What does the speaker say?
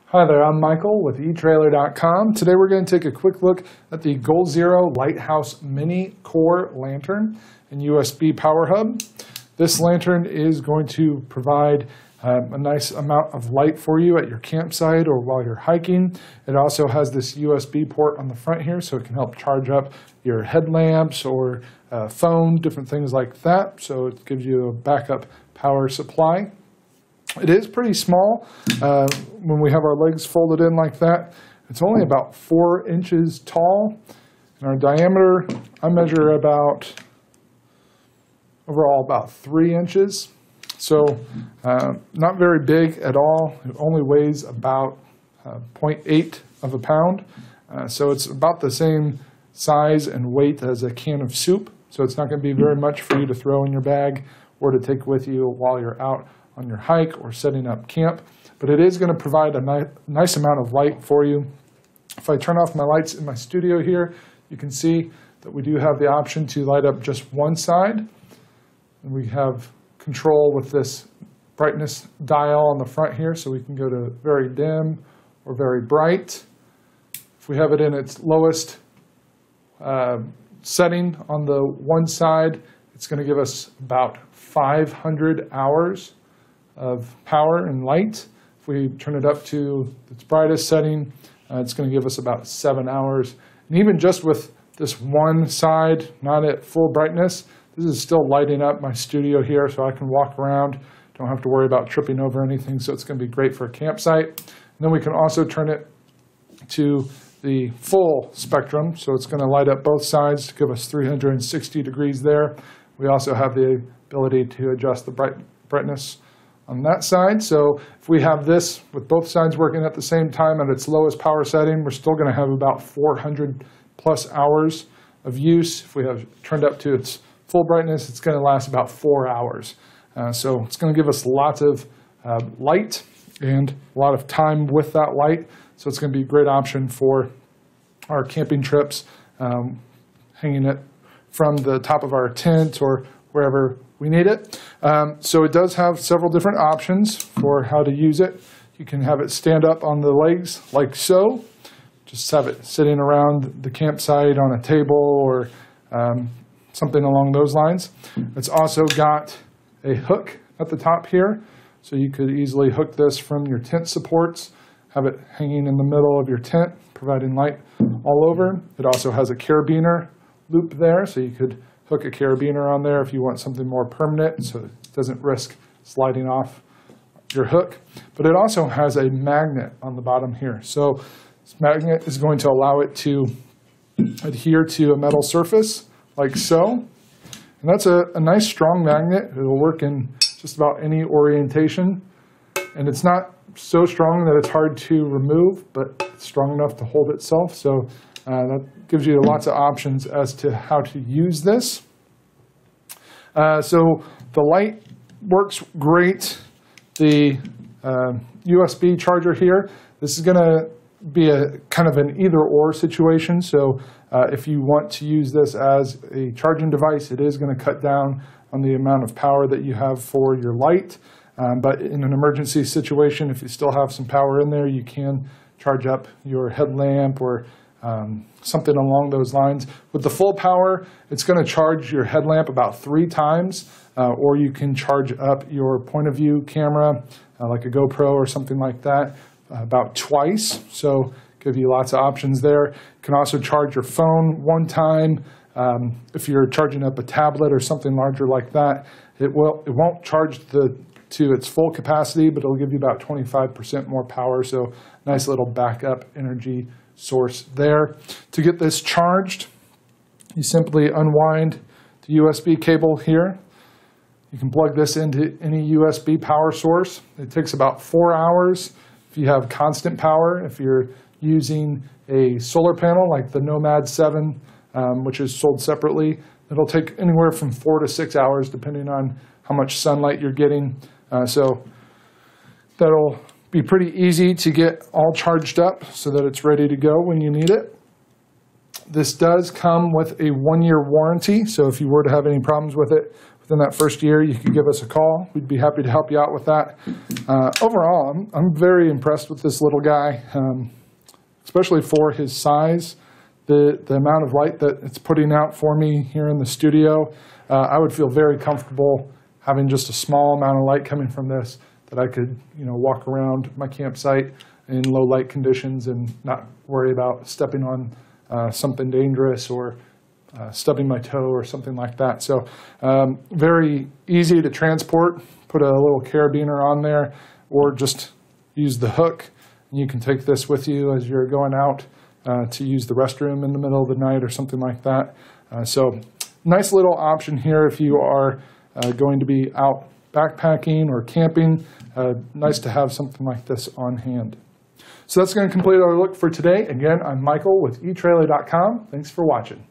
Hi there, I'm Michael with etrailer.com. Today we're going to take a quick look at the Goal Zero Lighthouse Mini Core Lantern and USB Power Hub. This lantern is going to provide a nice amount of light for you at your campsite or while you're hiking. It also has this USB port on the front here, so it can help charge up your headlamps or phone, different things like that. So it gives you a backup power supply. It is pretty small when we have our legs folded in like that. It's only about 4 inches tall. And our diameter, I measure overall about 3 inches. So not very big at all. It only weighs about 0.8 of a pound. So it's about the same size and weight as a can of soup. So it's not going to be very much for you to throw in your bag or to take with you while you're out on your hike or setting up camp, but it is going to provide a nice amount of light for you. If I turn off my lights in my studio here, you can see that we do have the option to light up just one side. And we have control with this brightness dial on the front here, so we can go to very dim or very bright. If we have it in its lowest setting on the one side, it's going to give us about 500 hours of power and light. If we turn it up to its brightest setting, it's going to give us about 7 hours. And even just with this one side, not at full brightness, this is still lighting up my studio here, so I can walk around, don't have to worry about tripping over anything, so it's going to be great for a campsite. And then we can also turn it to the full spectrum, so it's going to light up both sides to give us 360 degrees there. We also have the ability to adjust the brightness on that side. So if we have this with both sides working at the same time at its lowest power setting, we're still going to have about 400 plus hours of use. If we have turned up to its full brightness, it's going to last about 4 hours. So it's going to give us lots of light and a lot of time with that light. So it's going to be a great option for our camping trips, hanging it from the top of our tent or wherever we need it. So it does have several different options for how to use it. You can have it stand up on the legs like so. Just have it sitting around the campsite on a table or something along those lines. It's also got a hook at the top here, so you could easily hook this from your tent supports, have it hanging in the middle of your tent, providing light all over. It also has a carabiner loop there, so you could hook a carabiner on there if you want something more permanent, so it doesn't risk sliding off your hook. But it also has a magnet on the bottom here. So this magnet is going to allow it to adhere to a metal surface like so. And that's a nice strong magnet. It will work in just about any orientation. And it's not so strong that it's hard to remove, but it's strong enough to hold itself. So that gives you lots of options as to how to use this. So the light works great. The USB charger here, this is going to be a kind of an either-or situation. So if you want to use this as a charging device, it is going to cut down on the amount of power that you have for your light. But in an emergency situation, if you still have some power in there, you can charge up your headlamp or something along those lines. With the full power, it's going to charge your headlamp about 3 times, or you can charge up your point of view camera, like a GoPro or something like that, about twice. So give you lots of options there. You can also charge your phone 1 time. If you're charging up a tablet or something larger like that, it won't charge to its full capacity, but it'll give you about 25% more power. So nice little backup energy source there. To get this charged, you simply unwind the USB cable here. You can plug this into any USB power source. It takes about 4 hours if you have constant power. If you're using a solar panel like the Nomad 7, which is sold separately, it'll take anywhere from 4 to 6 hours depending on how much sunlight you're getting. So that'll be pretty easy to get all charged up so that it's ready to go when you need it. This does come with a 1-year warranty, so if you were to have any problems with it within that first year, you could give us a call. We'd be happy to help you out with that. Overall, I'm very impressed with this little guy, especially for his size. The amount of light that it's putting out for me here in the studio, I would feel very comfortable having just a small amount of light coming from this that I could, walk around my campsite in low light conditions and not worry about stepping on something dangerous or stubbing my toe or something like that. So very easy to transport. Put a little carabiner on there or just use the hook. And you can take this with you as you're going out to use the restroom in the middle of the night or something like that. So nice little option here if you are going to be out backpacking or camping. Nice to have something like this on hand. So that's going to complete our look for today. Again, I'm Michael with etrailer.com. Thanks for watching.